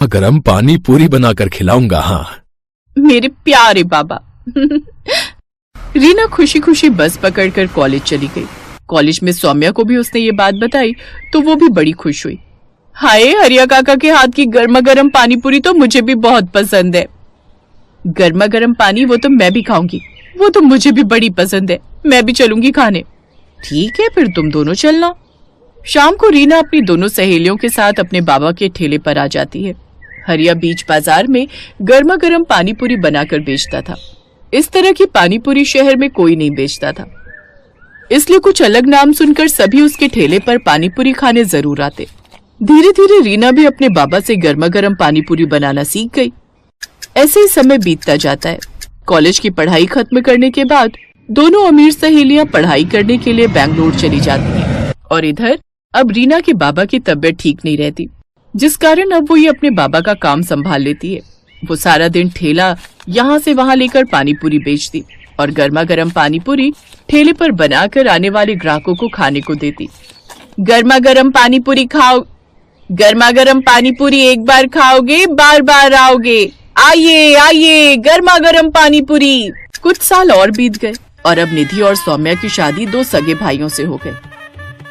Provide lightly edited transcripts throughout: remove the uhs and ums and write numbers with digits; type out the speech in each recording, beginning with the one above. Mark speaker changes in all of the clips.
Speaker 1: गरम पानी पूरी बनाकर खिलाऊंगा। हाँ
Speaker 2: मेरे प्यारे बाबा। रीना खुशी खुशी बस पकड़कर कॉलेज चली गई। कॉलेज में सौम्या को भी उसने ये बात बताई तो वो भी बड़ी खुश हुई। हाय, हरिया काका के हाथ की गर्मा गर्म पानी पूरी तो मुझे भी बहुत पसंद है। गर्मा गर्म पानी वो तो मैं भी खाऊंगी, वो तो मुझे भी बड़ी पसंद है, मैं भी चलूंगी खाने। ठीक है, फिर तुम दोनों चलना। शाम को रीना अपनी दोनों सहेलियों के साथ अपने बाबा के ठेले पर आ जाती है। हरिया बीच बाजार में गर्मा गर्म पानी पूरी बनाकर बेचता था। इस तरह की पानी पूरी शहर में कोई नहीं बेचता था, इसलिए कुछ अलग नाम सुनकर सभी उसके ठेले पर पानी पूरी खाने जरूर आते। धीरे धीरे रीना भी अपने बाबा से गर्मा गर्म पानी पूरी बनाना सीख गई। ऐसे ही समय बीतता जाता है। कॉलेज की पढ़ाई खत्म करने के बाद दोनों अमीर सहेलियां पढ़ाई करने के लिए बैंगलोर चली जाती हैं और इधर अब रीना के बाबा की तबीयत ठीक नहीं रहती, जिस कारण अब वो ये अपने बाबा का काम संभाल लेती है। वो सारा दिन ठेला यहाँ से वहाँ लेकर पानी पूरी बेचती और गर्मा गर्म पानी पूरी ठेले पर बनाकर आने वाले ग्राहकों को खाने को देती। गर्मा गर्म पानी पूरी खाओ, गर्मा गर्म पानी पूरी एक बार खाओगे बार बार आओगे, आइए आइए गर्मा गर्म पानी पूरी। कुछ साल और बीत गए और अब निधि और सौम्या की शादी दो सगे भाइयों से हो गई।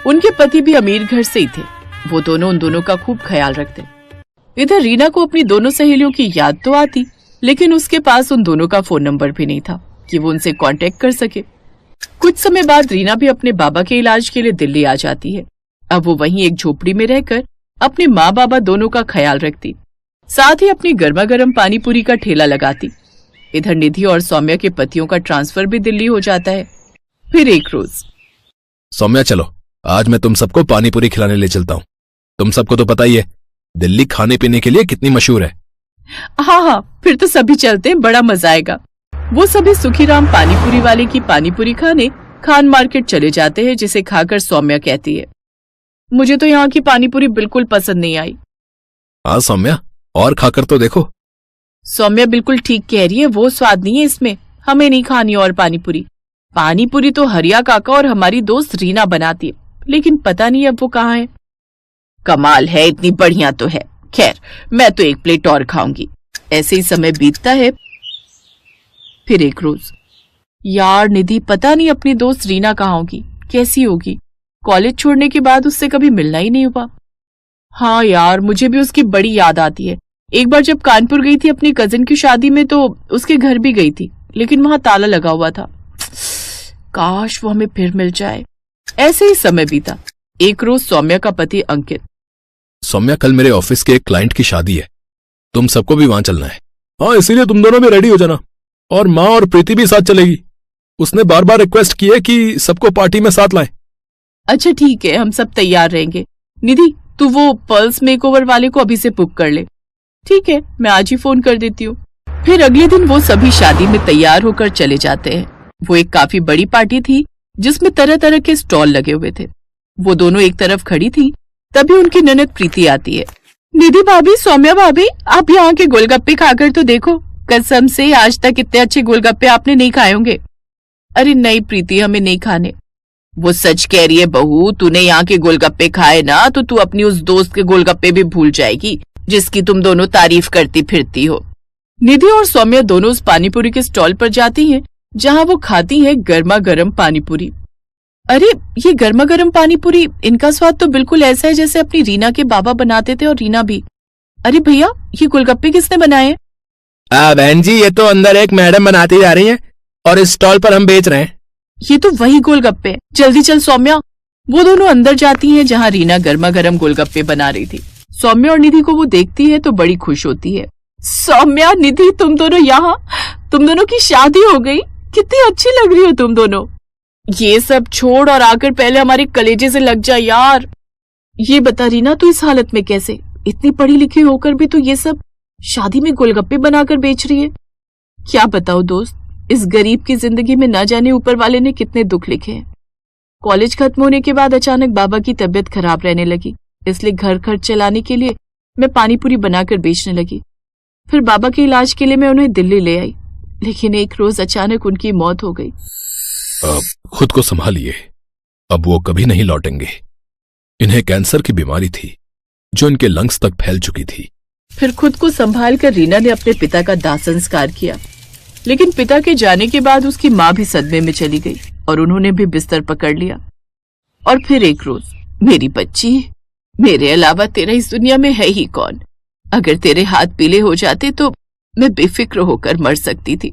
Speaker 2: उनके पति भी अमीर घर से ही थे। वो दोनों उन दोनों का खूब ख्याल रखते। इधर रीना को अपनी दोनों सहेलियों की याद तो आती, लेकिन उसके पास उन दोनों का फोन नंबर भी नहीं था कि वो उनसे कांटेक्ट कर सके। कुछ समय बाद रीना भी अपने बाबा के इलाज के लिए दिल्ली आ जाती है। अब वो वहीं एक झोपड़ी में रहकर अपने माँ बाबा दोनों का ख्याल रखती, साथ ही अपनी गर्मा गर्म पानी पूरी का ठेला लगाती। इधर निधि और सौम्या के पतियों का ट्रांसफर भी दिल्ली हो जाता है। फिर एक रोज,
Speaker 1: सौम्या चलो, आज मैं तुम सबको पानी पूरी खिलाने ले चलता हूँ। तुम सबको तो पता ही है दिल्ली खाने पीने के लिए कितनी मशहूर है।
Speaker 2: हाँ हाँ, फिर तो सभी चलते हैं, बड़ा मजा आएगा। वो सभी सुखीराम पानी पूरी वाले की पानी पूरी खाने खान मार्केट चले जाते हैं, जिसे खाकर सौम्या कहती है, मुझे तो यहाँ की पानी पूरी बिल्कुल पसंद नहीं आई।
Speaker 1: हाँ सौम्या, और खाकर तो देखो।
Speaker 2: सौम्या बिल्कुल ठीक कह रही है, वो स्वाद नहीं है इसमें, हमें नहीं खानी और पानी पूरी। पानी पूरी तो हरिया काका और हमारी दोस्त रीना बनाती है, लेकिन पता नहीं अब वो कहाँ है। कमाल है, इतनी बढ़िया तो है। खैर, मैं तो एक प्लेट और खाऊंगी। ऐसे ही समय बीतता है। फिर एक रोज, यार निधि पता नहीं अपनी दोस्त रीना कहाँ होगी, कैसी होगी। कॉलेज छोड़ने के बाद उससे कभी मिलना ही नहीं हुआ। हाँ यार, मुझे भी उसकी बड़ी याद आती है। एक बार जब कानपुर गई थी अपनी कजिन की शादी में तो उसके घर भी गई थी, लेकिन वहां ताला लगा हुआ था। काश वो हमें फिर मिल जाए। ऐसे ही समय बीता। एक रोज सौम्या का पति अंकित,
Speaker 1: सौम्या कल मेरे ऑफिस के एक क्लाइंट की शादी है, तुम सबको भी वहां चलना है। हाँ, इसीलिए तुम दोनों भी रेडी हो जाना, और माँ और प्रीति भी साथ चलेगी। उसने बार बार रिक्वेस्ट की है कि सबको पार्टी में साथ लाएं।
Speaker 2: अच्छा ठीक है, हम सब तैयार रहेंगे। निधि तू वो पर्ल्स मेकओवर वाले को अभी से बुक कर ले। ठीक है, मैं आज ही फोन कर देती हूँ। फिर अगले दिन वो सभी शादी में तैयार होकर चले जाते हैं। वो एक काफी बड़ी पार्टी थी जिसमें तरह तरह के स्टॉल लगे हुए थे। वो दोनों एक तरफ खड़ी थी, तभी उनकी ननद प्रीति आती है। निधि भाभी, सौम्या भाभी, आप यहाँ के गोलगप्पे खाकर तो देखो, कसम से आज तक इतने अच्छे गोलगप्पे आपने नहीं खाए होंगे। अरे नहीं प्रीति, हमें नहीं खाने। वो सच कह रही है बहू, तूने यहाँ के गोलगप्पे खाए ना तो तू अपनी उस दोस्त के गोलगप्पे भी भूल जाएगी जिसकी तुम दोनों तारीफ करती फिरती हो। निधि और सौम्या दोनों उस पानीपुरी के स्टॉल पर जाती हैं, जहाँ वो खाती हैं गर्मा गर्म पानीपुरी। अरे ये गर्मा गर्म पानीपुरी, इनका स्वाद तो बिल्कुल ऐसा है जैसे अपनी रीना के बाबा बनाते थे और रीना भी। अरे भैया, ये गोलगप्पे किसने बनाए?
Speaker 1: बहन जी, ये तो अंदर एक मैडम बनाती जा रही है और इस स्टॉल पर हम बेच रहे हैं।
Speaker 2: ये तो वही गोलगप्पे। जल्दी चल सौम्या। वो दोनों अंदर जाती हैं जहाँ रीना गर्मा गर्म गोलगप्पे बना रही थी। सौम्या और निधि को वो देखती है तो बड़ी खुश होती है। सौम्या, निधि, तुम दोनों यहाँ, तुम दोनों की शादी हो गई, कितनी अच्छी लग रही हो तुम दोनों। ये सब छोड़ और आकर पहले हमारे कलेजे से लग जा यार। ये बता रीना, तू इस हालत में कैसे? इतनी पढ़ी लिखी होकर भी तू ये सब शादी में गोलगप्पे बनाकर बेच रही है। क्या बताओ दोस्त, इस गरीब की जिंदगी में ना जाने ऊपर वाले ने कितने दुख लिखे हैं। कॉलेज खत्म होने के बाद अचानक बाबा की तबीयत खराब रहने लगी, इसलिए घर खर्च चलाने के लिए मैं पानीपुरी बनाकर बेचने लगी। फिर बाबा के इलाज के लिए मैं उन्हें दिल्ली ले आई, लेकिन एक रोज अचानक उनकी मौत हो गई।
Speaker 1: खुद को संभालिए, अब वो कभी नहीं लौटेंगे। इन्हें कैंसर की बीमारी थी जो इनके लंग्स तक फैल चुकी थी।
Speaker 2: फिर खुद को संभाल कर रीना ने अपने पिता का दाह संस्कार किया। लेकिन पिता के जाने के बाद उसकी माँ भी सदमे में चली गई और उन्होंने भी बिस्तर पकड़ लिया। और फिर एक रोज, मेरी बच्ची, मेरे अलावा तेरा इस दुनिया में है ही कौन? अगर तेरे हाथ पीले हो जाते तो मैं बेफिक्र होकर मर सकती थी।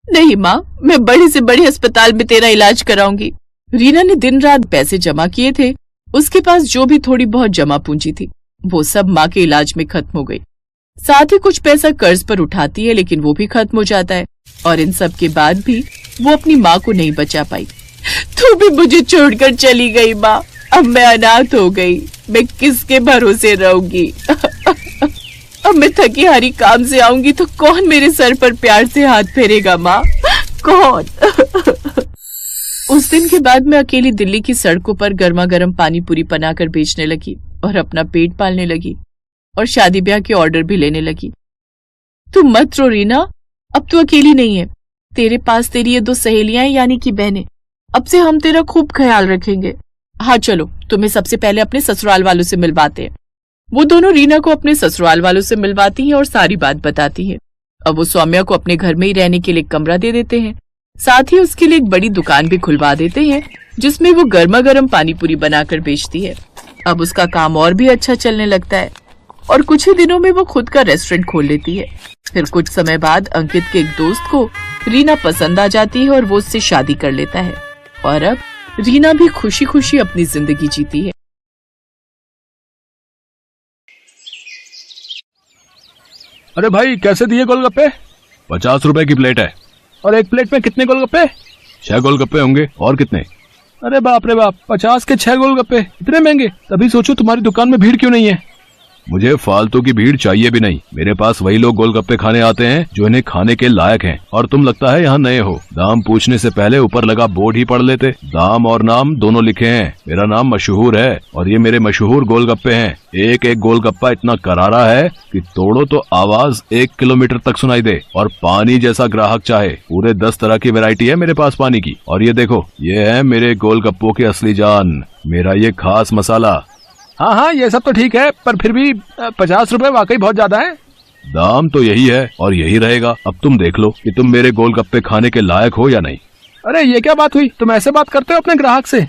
Speaker 2: नहीं माँ, मैं बड़े से बड़े अस्पताल में तेरा इलाज कराऊंगी। रीना ने दिन रात पैसे जमा किए थे। उसके पास जो भी थोड़ी बहुत जमा पूंजी थी वो सब माँ के इलाज में खत्म हो गई। साथ ही कुछ पैसा कर्ज पर उठाती है, लेकिन वो भी खत्म हो जाता है। और इन सब के बाद भी वो अपनी माँ को नहीं बचा पाई। तू भी मुझे छोड़कर चली गई माँ, अब मैं अनाथ हो गई। मैं किसके भरोसे रहूंगी? अब मैं थकी हारी काम से आऊंगी तो कौन मेरे सर पर प्यार से हाथ फेरेगा माँ? कौन? उस दिन के बाद मैं अकेली दिल्ली की सड़कों पर गर्मा गर्म पानी पूरी बनाकर बेचने लगी और अपना पेट पालने लगी और शादी ब्याह के ऑर्डर भी लेने लगी। तू मत रो रीना, अब तू अकेली नहीं है। तेरे पास तेरी ये 2 सहेलियां हैं, यानी कि बहनें। अब से हम तेरा खूब ख्याल रखेंगे। हाँ चलो, तुम्हें सबसे पहले अपने ससुराल वालों से मिलवाते हैं। वो दोनों रीना को अपने ससुराल वालों से मिलवाती हैं और सारी बात बताती हैं। अब वो सौम्या को अपने घर में ही रहने के लिए कमरा दे देते हैं। साथ ही उसके लिए एक बड़ी दुकान भी खुलवा देते हैं जिसमें वो गर्मा गर्म पानी पूरी बनाकर बेचती है। अब उसका काम और भी अच्छा चलने लगता है और कुछ ही दिनों में वो खुद का रेस्टोरेंट खोल लेती है। फिर कुछ समय बाद अंकित के एक दोस्त को रीना पसंद आ जाती है और वो उससे शादी कर लेता है। और अब रीना भी खुशी खुशी अपनी जिंदगी जीती है।
Speaker 1: अरे भाई, कैसे दिए गोलगप्पे? 50 रुपए की प्लेट है। और एक प्लेट में कितने गोलगप्पे? 6 गोलगप्पे होंगे। और कितने? अरे बाप रे बाप, 50 के 6 गोलगप्पे, इतने महंगे? तभी सोचो तुम्हारी दुकान में भीड़ क्यों नहीं है। मुझे फालतू की भीड़ चाहिए भी नहीं। मेरे पास वही लोग गोलगप्पे खाने आते हैं जो इन्हें खाने के लायक हैं। और तुम लगता है यहाँ नए हो। दाम पूछने से पहले ऊपर लगा बोर्ड ही पढ़ लेते। दाम और नाम दोनों लिखे हैं। मेरा नाम मशहूर है और ये मेरे मशहूर गोलगप्पे हैं। एक एक गोलगप्पा इतना करारा है कि तोड़ो तो आवाज 1 किलोमीटर तक सुनाई दे। और पानी जैसा ग्राहक चाहे। पूरे 10 तरह की वैरायटी है मेरे पास पानी की। और ये देखो, ये है मेरे गोलगप्पों की असली जान, मेरा ये खास मसाला। हाँ हाँ, ये सब तो ठीक है, पर फिर भी 50 रुपए वाकई बहुत ज्यादा है। दाम तो यही है और यही रहेगा। अब तुम देख लो कि तुम मेरे गोलगप्पे खाने के लायक हो या नहीं। अरे ये क्या बात हुई? तुम ऐसे बात करते हो अपने ग्राहक से?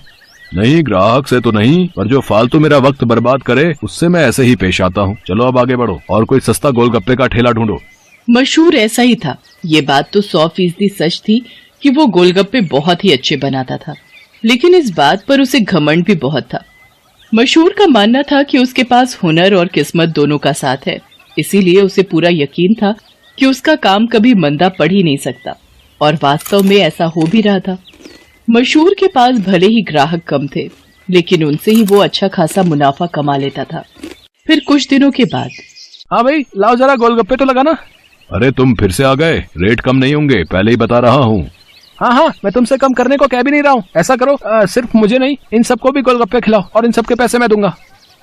Speaker 1: नहीं, ग्राहक से तो नहीं, पर जो फालतू मेरा वक्त बर्बाद करे उससे मैं ऐसे ही पेश आता हूँ। चलो अब आगे बढ़ो और कोई सस्ता गोलगप्पे का ठेला ढूंढो।
Speaker 2: मशहूर ऐसा ही था। ये बात तो 100% सच थी कि वो गोलगप्पे बहुत ही अच्छे बनाता था, लेकिन इस बात पर उसे घमंड भी बहुत था। मशहूर का मानना था कि उसके पास हुनर और किस्मत दोनों का साथ है, इसीलिए उसे पूरा यकीन था कि उसका काम कभी मंदा पड़ ही नहीं सकता। और वास्तव में ऐसा हो भी रहा था। मशहूर के पास भले ही ग्राहक कम थे, लेकिन उनसे ही वो अच्छा खासा मुनाफा कमा लेता था। फिर कुछ दिनों के बाद,
Speaker 1: हाँ भाई, लाओ जरा गोलगप्पे तो लगाना। अरे तुम फिर से आ गए? रेट कम नहीं होंगे, पहले ही बता रहा हूँ। हाँ हाँ, मैं तुमसे कम करने को कह भी नहीं रहा हूँ। ऐसा करो, सिर्फ मुझे नहीं, इन सबको भी गोलगप्पे खिलाओ और इन सबके पैसे मैं दूंगा।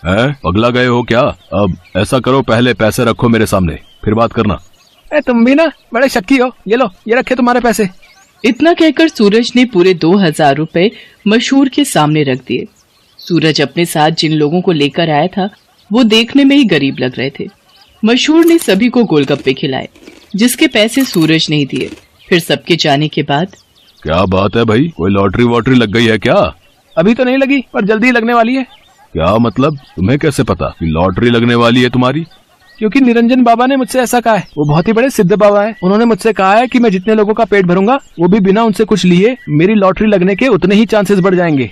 Speaker 1: है, पगला गए हो क्या? अब ऐसा करो, पहले पैसे रखो मेरे सामने, फिर बात करना। तुम भी ना बड़े शक्की हो। ये लो, ये रखे तुम्हारे पैसे।
Speaker 2: इतना कहकर सूरज ने पूरे 2000 रुपए मशहूर के सामने रख दिए। सूरज अपने साथ जिन लोगों को लेकर आया था वो देखने में ही गरीब लग रहे थे। मशहूर ने सभी को गोलगप्पे खिलाए, जिसके पैसे सूरज नहीं दिए। फिर सबके जाने के बाद,
Speaker 1: क्या बात है भाई, कोई लॉटरी वॉटरी लग गई है क्या? अभी तो नहीं लगी, पर जल्दी लगने वाली है। क्या मतलब? तुम्हें कैसे पता कि लॉटरी लगने वाली है तुम्हारी? क्योंकि निरंजन बाबा ने मुझसे ऐसा कहा है। वो बहुत ही बड़े सिद्ध बाबा हैं। उन्होंने मुझसे कहा है कि मैं जितने लोगों का पेट भरूंगा, वो भी बिना उनसे कुछ लिए, मेरी लॉटरी लगने के उतने ही चांसेस बढ़ जाएंगे।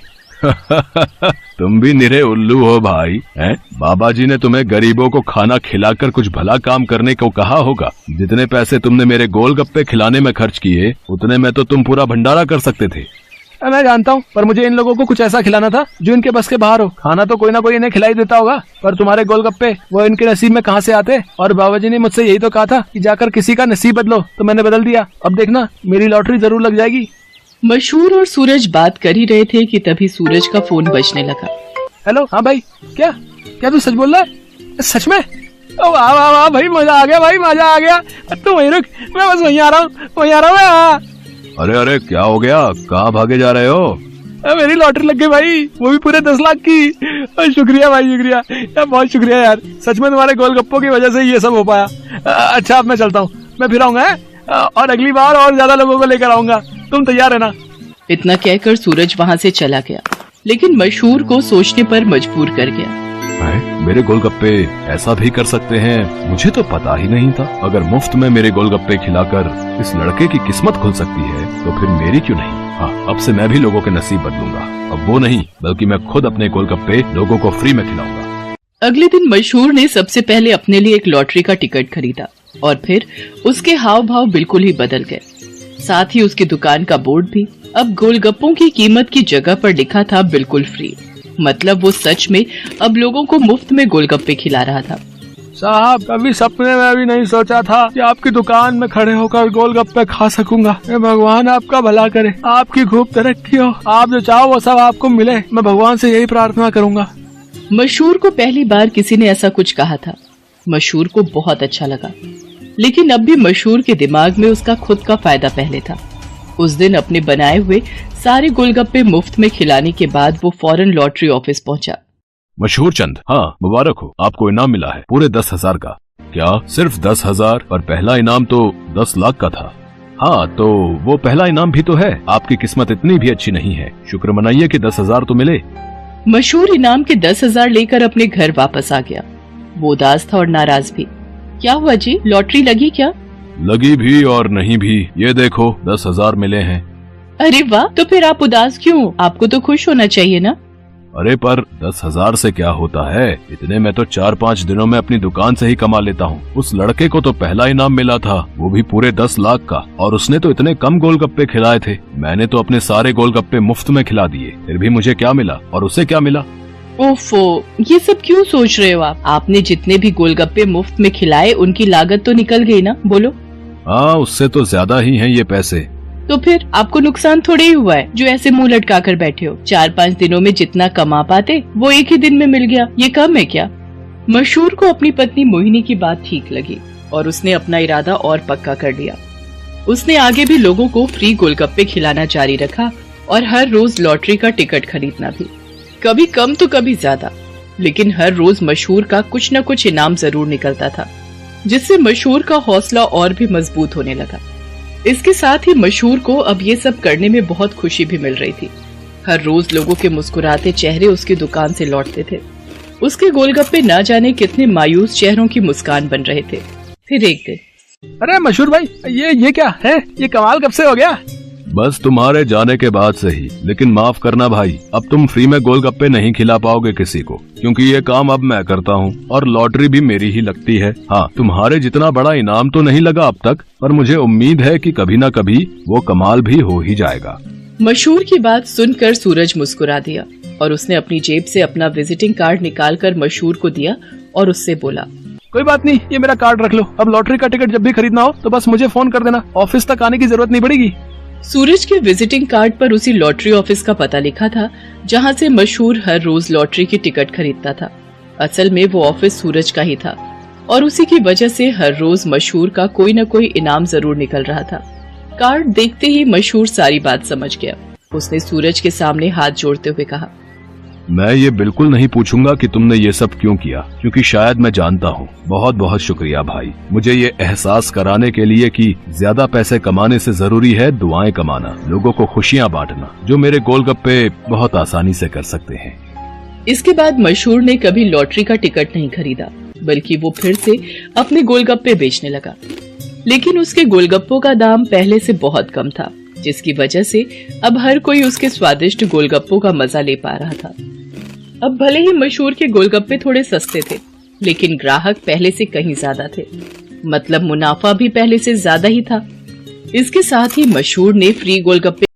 Speaker 1: तुम भी निरे उल्लू हो भाई, हैं? बाबा जी ने तुम्हें गरीबों को खाना खिलाकर कुछ भला काम करने को कहा होगा। जितने पैसे तुमने मेरे गोलगप्पे खिलाने में खर्च किए, उतने में तो तुम पूरा भंडारा कर सकते थे। मैं जानता हूँ, पर मुझे इन लोगों को कुछ ऐसा खिलाना था जो इनके बस के बाहर हो। खाना तो कोई ना कोई इन्हें खिलाई देता होगा, पर तुम्हारे गोलगप्पे वो इनके नसीब में कहाँ से आते? और बाबा जी ने मुझसे यही तो कहा था कि जाकर किसी का नसीब बदलो, तो मैंने बदल दिया। अब देखना, मेरी लॉटरी जरूर लग जाएगी।
Speaker 2: मशहूर और सूरज बात कर ही रहे थे कि तभी सूरज का फोन बजने लगा।
Speaker 1: हेलो, हाँ भाई, क्या क्या तू सच बोल रहा है? सच में? वाह वाह वाह भाई, मजा आ गया भाई, मजा आ गया। तू वहीं रुक, मैं बस वहीं आ रहा हूँ मैं। अरे अरे, क्या हो गया? कहाँ भागे जा रहे हो? मेरी लॉटरी लग गई भाई, वो भी पूरे 10 लाख की। शुक्रिया भाई, शुक्रिया यार, बहुत शुक्रिया यार, सच में तुम्हारे गोलगप्पों की वजह से ये सब हो पाया। अच्छा अब मैं चलता हूँ, मैं फिर आऊंगा और अगली बार और ज्यादा लोगों को लेकर आऊंगा, तुम तैयार है ना?
Speaker 2: इतना कहकर सूरज वहाँ से चला गया, लेकिन मशहूर को सोचने पर मजबूर कर गया।
Speaker 1: मेरे गोलगप्पे ऐसा भी कर सकते हैं, मुझे तो पता ही नहीं था। अगर मुफ्त में मेरे गोलगप्पे खिलाकर इस लड़के की किस्मत खुल सकती है तो फिर मेरी क्यों नहीं। हाँ, अब से मैं भी लोगों के नसीब बदलूंगा। अब वो नहीं बल्कि मैं खुद अपने गोलगप्पे लोगों को फ्री में खिलाऊंगा।
Speaker 2: अगले दिन मशहूर ने सबसे पहले अपने लिए एक लॉटरी का टिकट खरीदा और फिर उसके हाव भाव बिल्कुल ही बदल गए। साथ ही उसकी दुकान का बोर्ड भी अब गोलगप्पों की कीमत की जगह पर लिखा था बिल्कुल फ्री। मतलब वो सच में अब लोगों को मुफ्त में गोलगप्पे खिला रहा था।
Speaker 1: साहब, कभी सपने में भी नहीं सोचा था कि आपकी दुकान में खड़े होकर गोलगप्पे खा सकूंगा। भगवान आपका भला करे, आपकी खूब तरक्की हो, आप जो चाहो वो सब आपको मिले, मैं भगवान से यही प्रार्थना करूंगा।
Speaker 2: मशहूर को पहली बार किसी ने ऐसा कुछ कहा था। मशहूर को बहुत अच्छा लगा, लेकिन अब भी मशहूर के दिमाग में उसका खुद का फायदा पहले था। उस दिन अपने बनाए हुए सारे गोलगप्पे मुफ्त में खिलाने के बाद वो फौरन लॉटरी ऑफिस पहुंचा।
Speaker 1: मशहूर चंद, हाँ मुबारक हो, आपको इनाम मिला है पूरे 10,000 का। क्या सिर्फ 10,000? पर पहला इनाम तो 10 लाख का था। हाँ तो वो पहला इनाम भी तो है। आपकी किस्मत इतनी भी अच्छी नहीं है, शुक्र मनाइए कि 10,000 तो मिले।
Speaker 2: मशहूर इनाम के 10,000 लेकर अपने घर वापस आ गया। वो उदास था और नाराज भी। क्या हुआ जी, लॉटरी लगी क्या?
Speaker 1: लगी भी और नहीं भी, ये देखो 10,000 मिले हैं।
Speaker 2: अरे वाह, तो फिर आप उदास क्यों? आपको तो खुश होना चाहिए ना।
Speaker 1: अरे पर 10,000 से क्या होता है, इतने में तो 4-5 दिनों में अपनी दुकान से ही कमा लेता हूँ। उस लड़के को तो पहला इनाम मिला था, वो भी पूरे 10 लाख का, और उसने तो इतने कम गोलगप्पे खिलाए थे। मैंने तो अपने सारे गोलगप्पे मुफ्त में खिला दिए, फिर भी मुझे क्या मिला और उसे क्या मिला?
Speaker 2: ओफो, ये सब क्यों सोच रहे हो आप? आपने जितने भी गोलगप्पे मुफ्त में खिलाए उनकी लागत तो निकल गई ना, बोलो।
Speaker 1: हाँ, उससे तो ज्यादा ही हैं ये पैसे।
Speaker 2: तो फिर आपको नुकसान थोड़े ही हुआ है जो ऐसे मुंह लटका कर बैठे हो। 4-5 दिनों में जितना कमा पाते वो एक ही दिन में मिल गया, ये कम है क्या? मशहूर को अपनी पत्नी मोहिनी की बात ठीक लगी और उसने अपना इरादा और पक्का कर लिया। उसने आगे भी लोगों को फ्री गोलगप्पे खिलाना जारी रखा और हर रोज लॉटरी का टिकट खरीदना भी, कभी कम तो कभी ज्यादा, लेकिन हर रोज मशहूर का कुछ न कुछ इनाम जरूर निकलता था, जिससे मशहूर का हौसला और भी मजबूत होने लगा। इसके साथ ही मशहूर को अब ये सब करने में बहुत खुशी भी मिल रही थी। हर रोज लोगों के मुस्कुराते चेहरे उसकी दुकान से लौटते थे। उसके गोलगप्पे न जाने कितने मायूस चेहरों की मुस्कान बन रहे थे। फिर एक दिन,
Speaker 1: अरे मशहूर भाई, ये क्या है? ये कमाल कब से हो गया? बस तुम्हारे जाने के बाद से ही। लेकिन माफ करना भाई, अब तुम फ्री में गोलगप्पे नहीं खिला पाओगे किसी को, क्योंकि ये काम अब मैं करता हूँ और लॉटरी भी मेरी ही लगती है। हाँ, तुम्हारे जितना बड़ा इनाम तो नहीं लगा अब तक, पर मुझे उम्मीद है कि कभी न कभी वो कमाल भी हो ही जाएगा।
Speaker 2: मशहूर की बात सुनकर सूरज मुस्कुरा दिया और उसने अपनी जेब से अपना विजिटिंग कार्ड निकालकर मशहूर को दिया और उससे बोला,
Speaker 1: कोई बात नहीं, ये मेरा कार्ड रख लो। अब लॉटरी का टिकट जब भी खरीदना हो तो बस मुझे फोन कर देना, ऑफिस तक आने की जरूरत नहीं पड़ेगी।
Speaker 2: सूरज के विजिटिंग कार्ड पर उसी लॉटरी ऑफिस का पता लिखा था जहां से मशहूर हर रोज लॉटरी की टिकट खरीदता था। असल में वो ऑफिस सूरज का ही था और उसी की वजह से हर रोज मशहूर का कोई न कोई इनाम जरूर निकल रहा था। कार्ड देखते ही मशहूर सारी बात समझ गया। उसने सूरज के सामने हाथ जोड़ते हुए कहा,
Speaker 1: मैं ये बिल्कुल नहीं पूछूंगा कि तुमने ये सब क्यों किया, क्योंकि शायद मैं जानता हूँ। बहुत बहुत शुक्रिया भाई, मुझे ये एहसास कराने के लिए कि ज्यादा पैसे कमाने से जरूरी है दुआएं कमाना, लोगों को खुशियाँ बांटना, जो मेरे गोलगप्पे बहुत आसानी से कर सकते हैं।
Speaker 2: इसके बाद मशहूर ने कभी लॉटरी का टिकट नहीं खरीदा, बल्कि वो फिर से अपने गोलगप्पे बेचने लगा। लेकिन उसके गोलगप्पों का दाम पहले से बहुत कम था, जिसकी वजह से अब हर कोई उसके स्वादिष्ट गोलगप्पों का मजा ले पा रहा था। अब भले ही मशहूर के गोलगप्पे थोड़े सस्ते थे, लेकिन ग्राहक पहले से कहीं ज्यादा थे। मतलब मुनाफा भी पहले से ज्यादा ही था। इसके साथ ही मशहूर ने फ्री गोलगप्पे